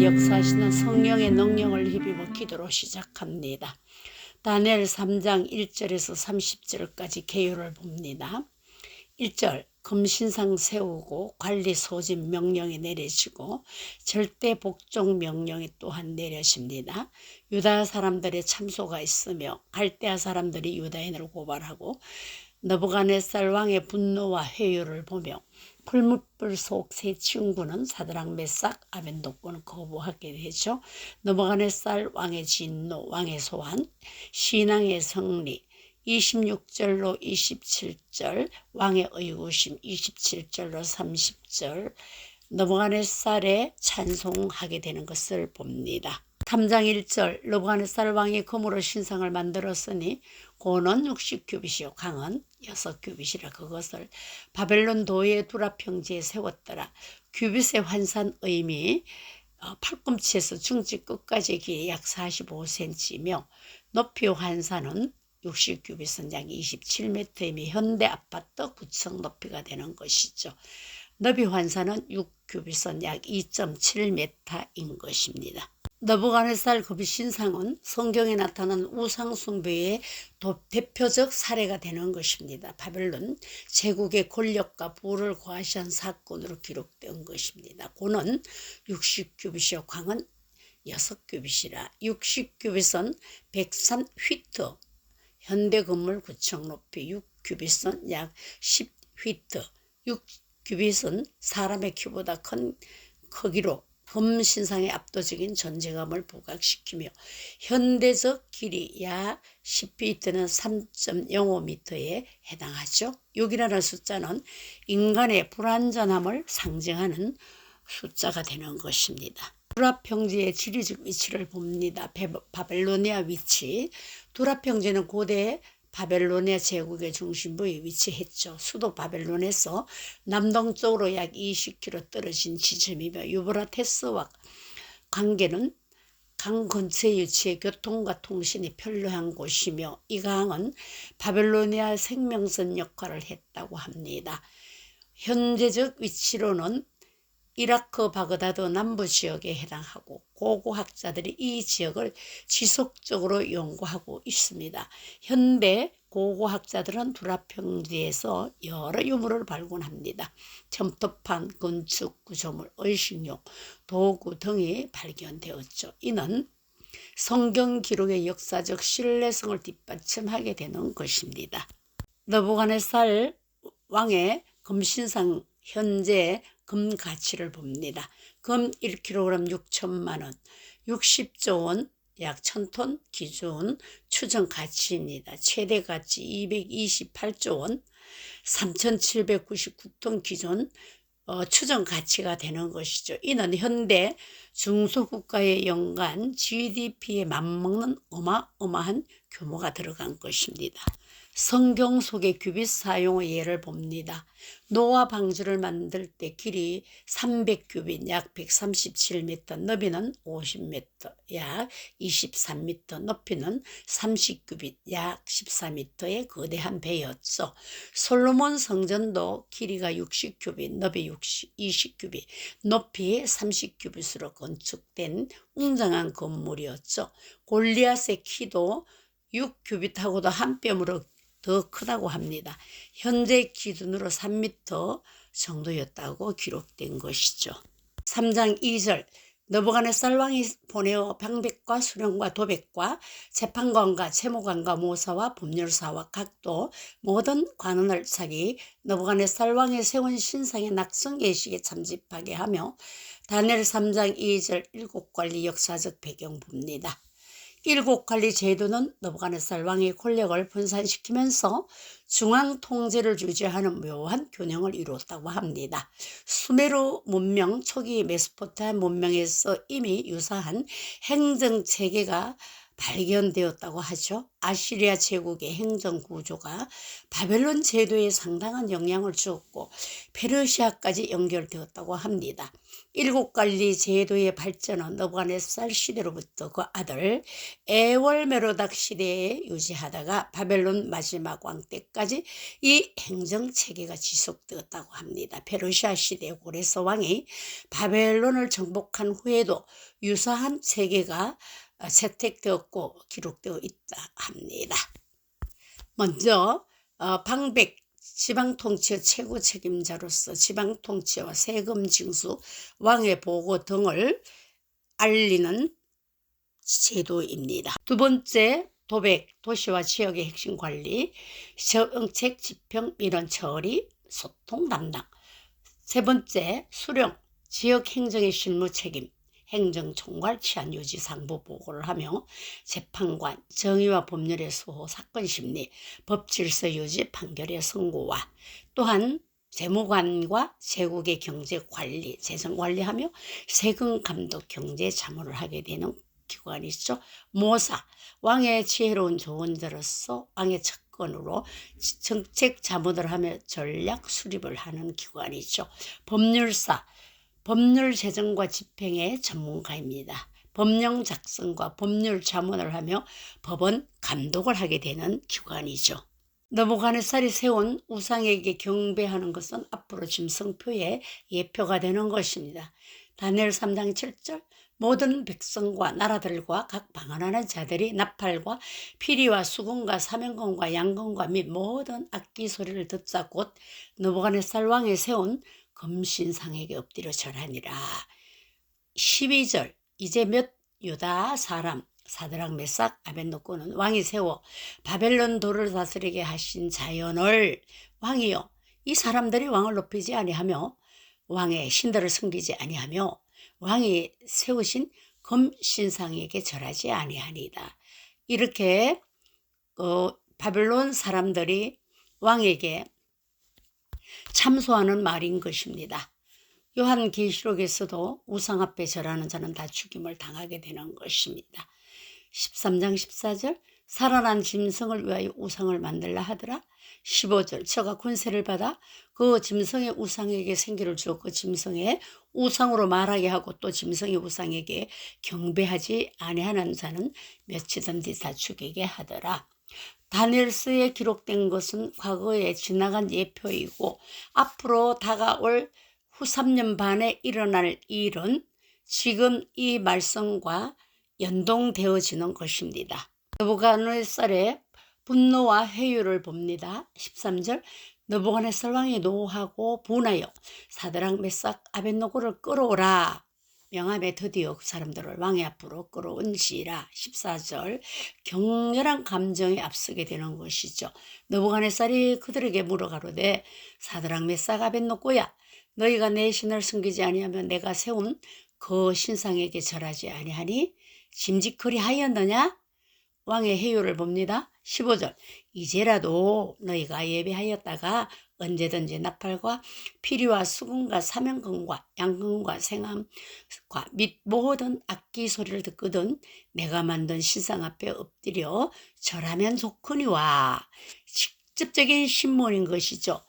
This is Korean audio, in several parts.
가운데 역사하시는 성령의 능력을 힘입어 기도로 시작합니다. 다니엘 3장 1절에서 30절까지 개요를 봅니다. 1절 금신상 세우고 관리 소집 명령이 내려지고 절대 복종 명령이 또한 내려집니다. 유다 사람들의 참소가 있으며 갈대아 사람들이 유다인을 고발하고 느부갓네살 왕의 분노와 회유를 보며 풀무불 속 세 친구는 사드락 메삭 아벤노고는 거부하게 되죠. 느부갓네살 왕의 진노, 왕의 소환, 신앙의 승리 26절로 27절, 왕의 의구심 27절로 30절, 느부갓네살에 찬송하게 되는 것을 봅니다. 3장 1절 느부갓네살 왕이 금으로 신상을 만들었으니 고는 60규빗이요 강은 6규빗이라 그것을 바벨론 도의 두라 평지에 세웠더라. 규빗의 환산 의미 팔꿈치에서 중지 끝까지 길이 약 45cm며 높이 환산은 60규빗은 약 27m이며 현대 아파트 9층 높이가 되는 것이죠. 너비 환산은 6규빗은 약 2.7m인 것입니다. 느부갓네살 금신상은 성경에 나타난 우상숭배의 대표적 사례가 되는 것입니다. 바벨론 제국의 권력과 부를 과시한 사건으로 기록된 것입니다. 고는 60규빗이요 강은 6규빗이라 60규빗은 103휘트 현대 건물 9층 높이 6규빗은 약 10휘트 6규빗은 사람의 키보다 큰 크기로 금신상의 압도적인 존재감을 부각시키며 현대적 길이 약 10피트는 3.05m에 해당하죠. 6이라는 숫자는 인간의 불완전함을 상징하는 숫자가 되는 것입니다. 두라 평지의 지리적 위치를 봅니다. 바벨로니아 위치. 두라 평지는 고대 바벨로니아 제국의 중심부에 위치했죠. 수도 바벨론에서 남동쪽으로 약 20km 떨어진 지점이며 유브라테스와 관계는 강 근처에 위치해 교통과 통신이 편리한 곳이며 이 강은 바벨로니아 생명선 역할을 했다고 합니다. 현재적 위치로는 이라크 바그다드 남부 지역에 해당하고 고고학자들이 이 지역을 지속적으로 연구하고 있습니다. 현대 고고학자들은 두라 평지에서 여러 유물을 발견합니다. 첨토판, 건축 구조물, 의식용, 도구 등이 발견되었죠. 이는 성경 기록의 역사적 신뢰성을 뒷받침하게 되는 것입니다. 느부갓네살 왕의 금신상 현재 금 가치를 봅니다. 금 1kg 6천만 원, 60조 원, 약 1000톤 기준 추정 가치입니다. 최대 가치 228조 원, 3799톤 기준 추정 가치가 되는 것이죠. 이는 현대 중소국가의 연간 GDP에 맞먹는 어마어마한 규모가 들어간 것입니다. 성경 속의 규빗 사용의 예를 봅니다. 노아 방주를 만들 때 길이 300규빗 약 137m, 너비는 50m 약 23m, 높이는 30규빗 약 14m의 거대한 배였죠. 솔로몬 성전도 길이가 60규빗, 너비 20규빗, 높이 30규빗으로 건축된 웅장한 건물이었죠. 골리앗의 키도 6규빗하고도 한 뼘으로 더 크다고 합니다. 현재 기준으로 3m 정도였다고 기록된 것이죠. 3장 2절 느부갓네살 왕이 보내어 방백과 수령과 도백과 재판관과 채무관과 모사와 법률사와 각도 모든 관원을 차기 느부갓네살 왕이 세운 신상의 낙성 예식에 참집하게 하며 다니엘 3장 2절 일곱관리 역사적 배경 봅니다. 일곱관리 제도는 느부갓네살 왕의 권력을 분산시키면서 중앙 통제를 유지하는 묘한 균형을 이루었다고 합니다. 수메르 문명 초기 메소포타미아 문명에서 이미 유사한 행정체계가 발견되었다고 하죠. 아시리아 제국의 행정 구조가 바벨론 제도에 상당한 영향을 주었고 페르시아까지 연결되었다고 합니다. 일곱 갈리 제도의 발전은 느부갓네살 시대로부터 그 아들 에월메로닥 시대에 유지하다가 바벨론 마지막 왕 때까지 이 행정체계가 지속되었다고 합니다. 페르시아 시대 고레스 왕이 바벨론을 정복한 후에도 유사한 체계가 채택되었고 기록되어 있다 합니다. 먼저 방백 지방통치의 최고 책임자로서 지방통치와 세금 징수, 왕의 보고 등을 알리는 제도입니다. 두 번째, 도백, 도시와 지역의 핵심 관리, 정책, 집행, 민원 처리, 소통 담당. 세 번째, 수령, 지역 행정의 실무 책임, 행정총괄, 치안유지, 상부 보고를 하며 재판관, 정의와 법률의 수호, 사건 심리, 법질서 유지, 판결의 선고와 또한 재무관과 제국의 경제관리, 재정관리하며 세금감독, 경제자문을 하게 되는 기관이죠. 모사, 왕의 지혜로운 조언자로서 왕의 측근으로 정책 자문을 하며 전략 수립을 하는 기관이죠. 법률사, 법률 제정과 집행의 전문가입니다. 법령 작성과 법률 자문을 하며 법원 감독을 하게 되는 기관이죠. 느부갓네살이 세운 우상에게 경배하는 것은 앞으로 짐승표의 예표가 되는 것입니다. 다니엘 3장 7절, 모든 백성과 나라들과 각 방언하는 자들이 나팔과 피리와 수금과 사면금과 양금과 및 모든 악기 소리를 듣자 곧 느부갓네살 왕이 세운 금신상에게 엎드려 절하니라. 12절, 이제 몇 유다 사람 사드락 메삭 아벳노고는 왕이 세워 바벨론 도를 다스리게 하신 자연을 왕이여 이 사람들이 왕을 높이지 아니하며 왕의 신들을 섬기지 아니하며 왕이 세우신 금신상에게 절하지 아니하니이다. 이렇게 바벨론 사람들이 왕에게 참소하는 말인 것입니다. 요한계시록에서도 우상 앞에 절하는 자는 다 죽임을 당하게 되는 것입니다. 13장 14절, 살아난 짐승을 위하여 우상을 만들라 하더라. 15절, 저가 권세를 받아 그 짐승의 우상에게 생기를 주어 그 짐승의 우상으로 말하게 하고 또 짐승의 우상에게 경배하지 아니하는 자는 몇이든지 다 죽이게 하더라. 다니엘서에 기록된 것은 과거에 지나간 예표이고 앞으로 다가올 후 3년 반에 일어날 일은 지금 이 말씀과 연동되어지는 것입니다. 느부갓네살의 분노와 회유를 봅니다. 13절, 느부갓네살 왕이 노하고 분하여 사드락 메삭 아벳노고를 끌어오라 명함에 드디어 그 사람들을 왕의 앞으로 끌어온지라. 14절, 격렬한 감정이 앞서게 되는 것이죠. 느부갓네살이 그들에게 물어가로되 사드락 메삭 아벳노고야 너희가 내 신을 섬기지 아니하면 내가 세운 그 신상에게 절하지 아니하니 짐짓거리 하였느냐? 왕의 회유를 봅니다. 15절, 이제라도 너희가 예배하였다가 언제든지 나팔과 피리와 수금과 사면금과 양금과 생암과 및 모든 악기 소리를 듣거든 내가 만든 신상 앞에 엎드려 절하면 좋거니와. 직접적인 신문인 것이죠.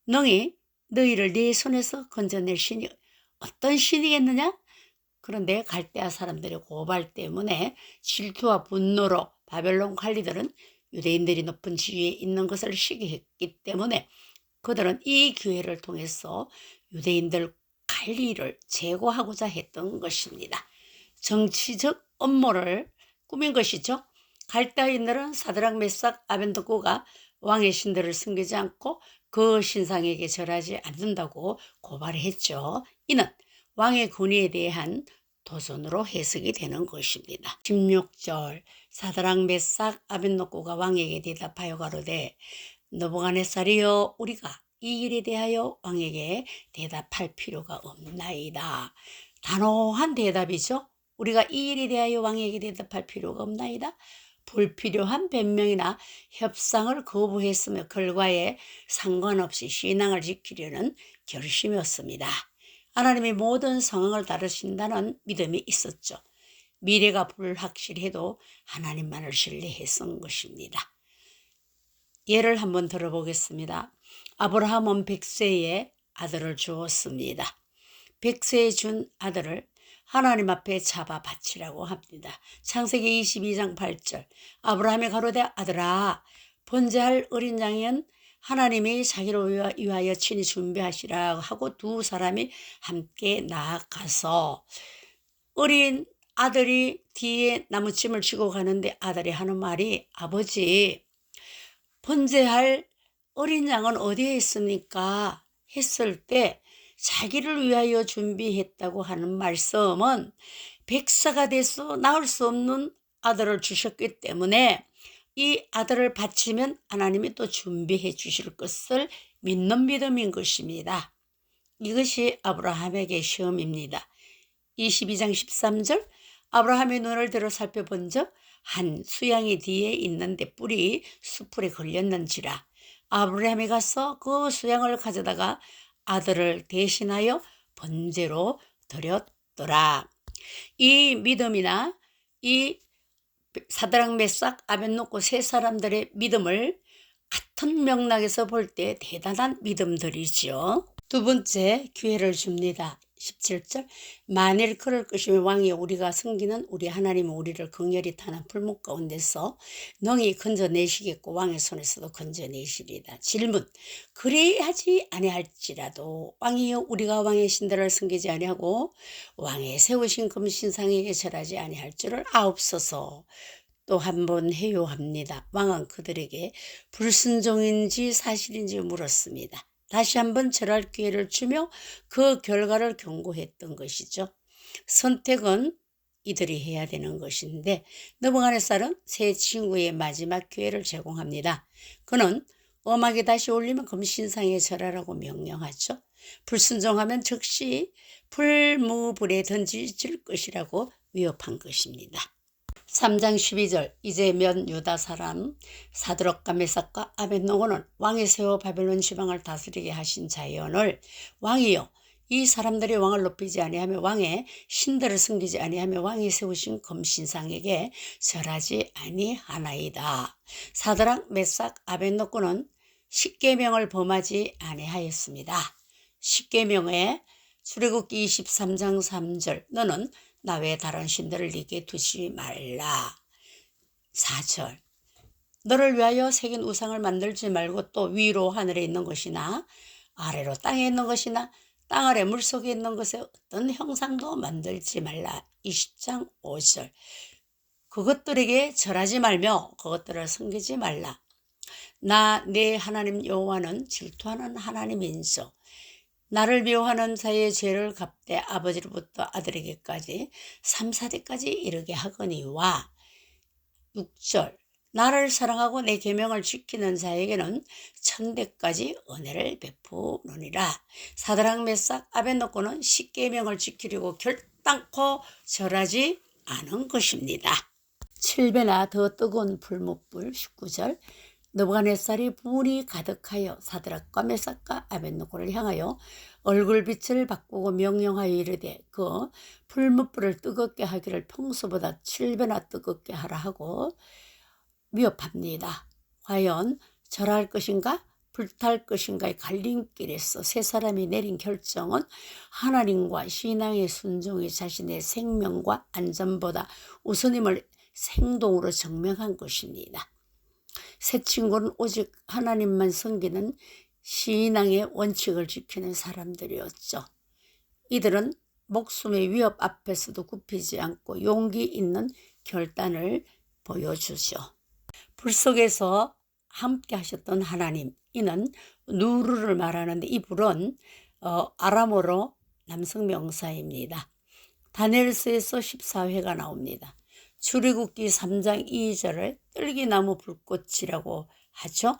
너희를 네 손에서 건져낼 신이 어떤 신이겠느냐? 그런데 갈대아 사람들의 고발 때문에 질투와 분노로 바벨론 관리들은 유대인들이 높은 지위에 있는 것을 시기했기 때문에 그들은 이 기회를 통해서 유대인들 관리를 제거하고자 했던 것입니다. 정치적 업무를 꾸민 것이죠. 갈대아인들은 사드락 메삭 아벳노고가 왕의 신들을 섬기지 않고 그 신상에게 절하지 않는다고 고발했죠. 이는 왕의 권위에 대한 도전으로 해석이 되는 것입니다. 16절, 사드락 메삭 아벳노고가 왕에게 대답하여 가로되 느부갓네살이여 우리가 이 일에 대하여 왕에게 대답할 필요가 없나이다. 단호한 대답이죠. 우리가 이 일에 대하여 왕에게 대답할 필요가 없나이다. 불필요한 변명이나 협상을 거부했으며 결과에 상관없이 신앙을 지키려는 결심이었습니다. 하나님이 모든 상황을 다루신다는 믿음이 있었죠. 미래가 불확실해도 하나님만을 신뢰해 쓴 것입니다. 예를 한번 들어보겠습니다. 아브라함은 100세에 아들을 주었습니다. 100세에 준 아들을 하나님 앞에 잡아 바치라고 합니다. 창세기 22장 8절 아브라함이 가로되 아들아 번제할 어린 양은 하나님이 자기를 위하여 친히 준비하시라 하고 두 사람이 함께 나아가서 어린 아들이 뒤에 나무침을 쥐고 가는데 아들이 하는 말이 아버지 번제할 어린 양은 어디에 있습니까? 했을 때 자기를 위하여 준비했다고 하는 말씀은 백사가 돼서 낳을 수 없는 아들을 주셨기 때문에 이 아들을 바치면 하나님이 또 준비해 주실 것을 믿는 믿음인 것입니다. 이것이 아브라함에게 시험입니다. 22장 13절 아브라함의 눈을 들어 살펴본즉 한 수양이 뒤에 있는데 뿔이 수풀에 걸렸는지라 아브라함이 가서 그 수양을 가져다가 아들을 대신하여 번제로 드렸더라. 이 믿음이나 이 사드락 메삭 아벳노고 세 사람들의 믿음을 같은 맥락에서 볼 때 대단한 믿음들이지요. 두 번째 기회를 줍니다. 17절 만일 그럴 것이면 왕이 우리가 섬기는 우리 하나님은 우리를 극렬히 타는 풀목 가운데서 능히 건져내시겠고 왕의 손에서도 건져내시리이다. 질문 그리하지 아니할지라도 왕이여 우리가 왕의 신들을 섬기지 아니하고 왕의 세우신 금신상에게 절하지 아니할 줄을 아옵소서. 또 한 번 해요합니다. 왕은 그들에게 불순종인지 사실인지 물었습니다. 다시 한번 절할 기회를 주며 그 결과를 경고했던 것이죠. 선택은 이들이 해야 되는 것인데 느부갓네살은 새 친구의 마지막 기회를 제공합니다. 그는 음악이 다시 울리면 금신상에 절하라고 명령하죠. 불순종하면 즉시 불무불에 던지질 것이라고 위협한 것입니다. 3장 12절 이제면 유다 사람 사드락과 메삭과 아벳노고는 왕이 세워 바벨론 지방을 다스리게 하신 자연을 왕이여 이 사람들이 왕을 높이지 아니하며 왕의 신들을 섬기지 아니하며 왕이 세우신 금신상에게 절하지 아니하나이다. 사드락 메삭 아벳노고는 십계명을 범하지 아니하였습니다. 십계명에 출애굽기 23장 3절 너는 나 외에 다른 신들을 네게 두지 말라. 4절 너를 위하여 새긴 우상을 만들지 말고 또 위로 하늘에 있는 것이나 아래로 땅에 있는 것이나 땅 아래 물속에 있는 것에 어떤 형상도 만들지 말라. 20장 5절 그것들에게 절하지 말며 그것들을 섬기지 말라. 나 내 하나님 여호와는 질투하는 하나님인소 나를 미워하는 자의 죄를 갚되 아버지로부터 아들에게까지 3, 4대까지 이르게 하거니와 6절 나를 사랑하고 내 계명을 지키는 자에게는 1000대까지 은혜를 베푸느니라. 사드락 메삭 아벳노고는 십계명을 지키려고 결단코 절하지 않은 것입니다. 7배나 더 뜨거운 불못불 19절 느부갓네살이 불이 가득하여 사드락과 메삭과 아벳노고를 향하여 얼굴빛을 바꾸고 명령하여 이르되 그 불못불을 뜨겁게 하기를 평소보다 7배나 뜨겁게 하라 하고 위협합니다. 과연 절할 것인가 불탈 것인가의 갈림길에서 세 사람이 내린 결정은 하나님과 신앙의 순종이 자신의 생명과 안전보다 우선임을 행동으로 증명한 것입니다. 새 친구는 오직 하나님만 섬기는 신앙의 원칙을 지키는 사람들이었죠. 이들은 목숨의 위협 앞에서도 굽히지 않고 용기 있는 결단을 보여주죠. 불 속에서 함께 하셨던 하나님, 이는 누르를 말하는데 이 불은 아람어로 남성 명사입니다. 다니엘서에서 14회가 나옵니다. 출애굽기 3장 2절을 뜰기나무 불꽃이라고 하죠.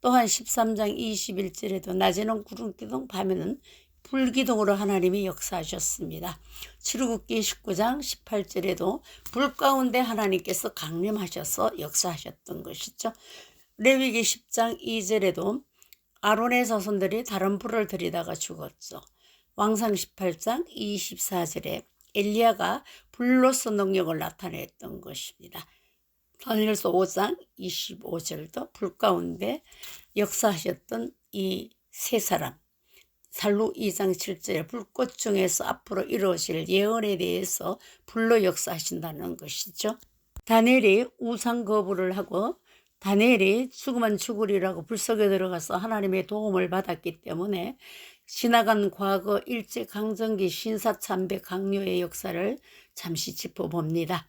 또한 13장 21절에도 낮에는 구름기둥 밤에는 불기둥으로 하나님이 역사하셨습니다. 출애굽기 19장 18절에도 불 가운데 하나님께서 강림하셔서 역사하셨던 것이죠. 레위기 10장 2절에도 아론의 자손들이 다른 불을 들이다가 죽었죠. 왕상 18장 24절에 엘리야가 불로서 능력을 나타냈던 것입니다. 다니엘서 5장 25절도 불 가운데 역사하셨던 이 세 사람, 살루 2장 7절에 불꽃 중에서 앞으로 이루어질 예언에 대해서 불로 역사하신다는 것이죠. 다니엘이 우상 거부를 하고 다니엘이 죽으면 죽으리라고 불 속에 들어가서 하나님의 도움을 받았기 때문에 지나간 과거 일제강점기 신사참배 강요의 역사를 잠시 짚어봅니다.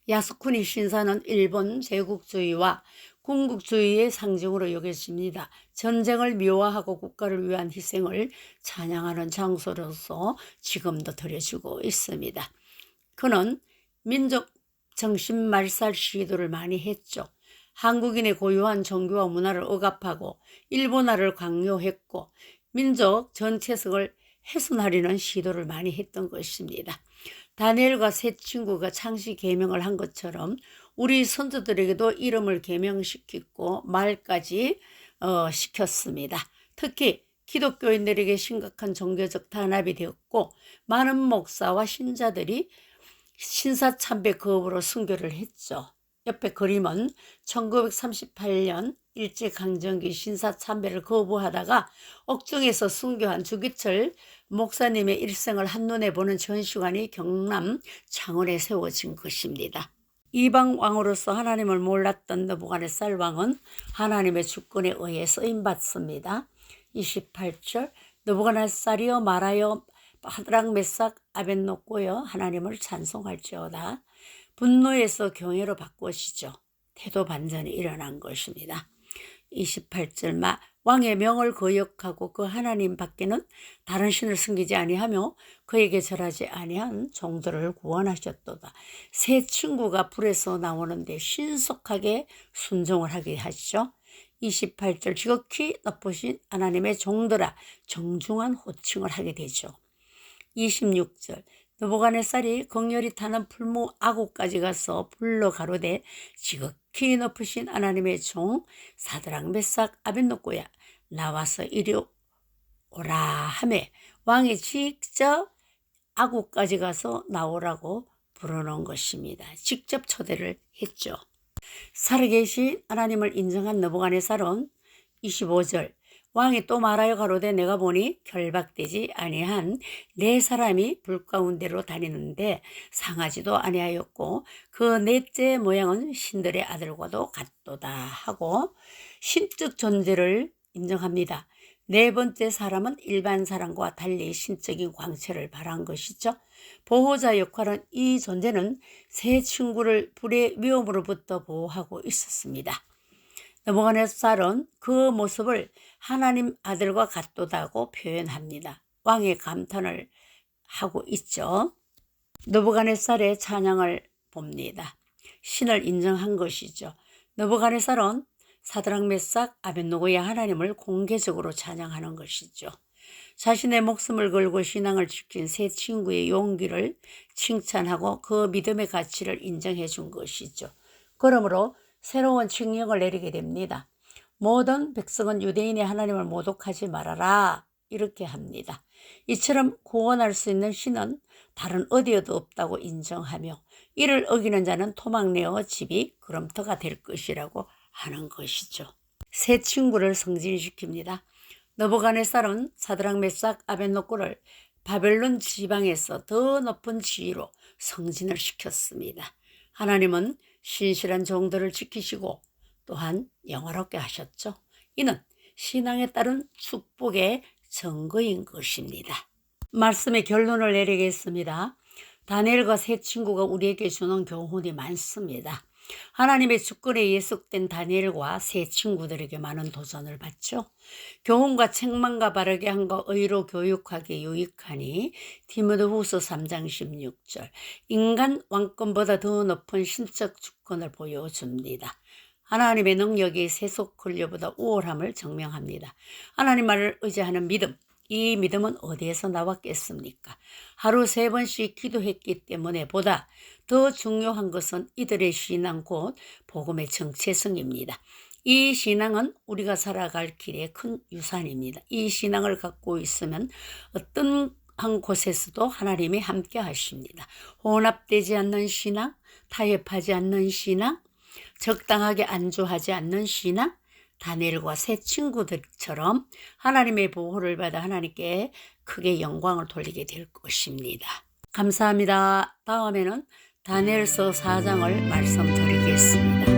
야스쿠니 신사는 일본 제국주의와 군국주의의 상징으로 여겨집니다. 전쟁을 미화하고 국가를 위한 희생을 찬양하는 장소로서 지금도 드려지고 있습니다. 그는 민족 정신 말살 시도를 많이 했죠. 한국인의 고유한 종교와 문화를 억압하고 일본화를 강요했고 민족 전체성을 훼손하려는 시도를 많이 했던 것입니다. 다니엘과 세 친구가 창시 계명을 한 것처럼 우리 선조들에게도 이름을 계명시키고 말까지 시켰습니다. 특히 기독교인들에게 심각한 종교적 탄압이 되었고 많은 목사와 신자들이 신사참배 거부로 순교를 했죠. 옆에 그림은 1938년 일제강점기 신사참배를 거부하다가 옥중에서 순교한 주기철 목사님의 일생을 한눈에 보는 전시관이 경남 창원에 세워진 것입니다. 이방 왕으로서 하나님을 몰랐던 느부갓네살 왕은 하나님의 주권에 의해 쓰임받습니다. 28절 느부갓네살이여 말하여 사드락 메삭 아벳노고여 하나님을 찬송할지어다. 분노에서 경외로 바꾸시죠. 태도 반전이 일어난 것입니다. 28절 왕의 명을 거역하고 그 하나님 밖에는 다른 신을 섬기지 아니하며 그에게 절하지 아니한 종들을 구원하셨도다. 세 친구가 불에서 나오는데 신속하게 순종을 하게 하시죠. 28절 지극히 높으신 하나님의 종들아 정중한 호칭을 하게 되죠. 26절 느부갓네살이 극렬히 타는 풀무 아구까지 가서 불러 가로되 지극히 높으신 하나님의 종 사드락 메삭 아벳노고야 나와서 이리 오라 하매 왕이 직접 아구까지 가서 나오라고 부르는 것입니다. 직접 초대를 했죠. 살아계신 하나님을 인정한 느부갓네살은 25절 왕이 또 말하여 가로되 내가 보니 결박되지 아니한 네 사람이 불 가운데로 다니는데 상하지도 아니하였고 그 넷째 모양은 신들의 아들과도 같도다 하고 신적 존재를 인정합니다. 네 번째 사람은 일반 사람과 달리 신적인 광채를 발한 것이죠. 보호자 역할은 이 존재는 세 친구를 불의 위험으로부터 보호하고 있었습니다. 느부갓네살은 그 모습을 하나님 아들과 같도다고 표현합니다. 왕의 감탄을 하고 있죠. 느부갓네살의 찬양을 봅니다. 신을 인정한 것이죠. 느부갓네살은 사드락 메삭 아벳노고의 하나님을 공개적으로 찬양하는 것이죠. 자신의 목숨을 걸고 신앙을 지킨 세 친구의 용기를 칭찬하고 그 믿음의 가치를 인정해 준 것이죠. 그러므로 새로운 칙령을 내리게 됩니다. 모든 백성은 유대인의 하나님을 모독하지 말아라 이렇게 합니다. 이처럼 구원할 수 있는 신은 다른 어디에도 없다고 인정하며 이를 어기는 자는 토막내어 집이 그럼터가 될 것이라고 하는 것이죠. 세 친구를 승진시킵니다. 느부갓네살은 사드락 메삭 아벳노고를 바벨론 지방에서 더 높은 지위로 승진을 시켰습니다. 하나님은 신실한 종들을 지키시고 또한 영화롭게 하셨죠. 이는 신앙에 따른 축복의 증거인 것입니다. 말씀의 결론을 내리겠습니다. 다니엘과 세 친구가 우리에게 주는 교훈이 많습니다. 하나님의 주권에 예속된 다니엘과 세 친구들에게 많은 도전을 받죠. 교훈과 책망과 바르게 한과 의로 교육하기에 유익하니 디모데후서 3장 16절 인간 왕권보다 더 높은 신적 주권을 보여줍니다. 하나님의 능력이 세속 권력보다 우월함을 증명합니다. 하나님 말을 의지하는 믿음, 이 믿음은 어디에서 나왔겠습니까? 하루 3번씩 기도했기 때문에 보다 더 중요한 것은 이들의 신앙 곧 복음의 정체성입니다. 이 신앙은 우리가 살아갈 길의 큰 유산입니다. 이 신앙을 갖고 있으면 어떤 곳에서도 하나님이 함께 하십니다. 혼합되지 않는 신앙, 타협하지 않는 신앙, 적당하게 안주하지 않는 신앙, 다니엘과 세 친구들처럼 하나님의 보호를 받아 하나님께 크게 영광을 돌리게 될 것입니다. 감사합니다. 다음에는 다니엘서 4장을 말씀드리겠습니다.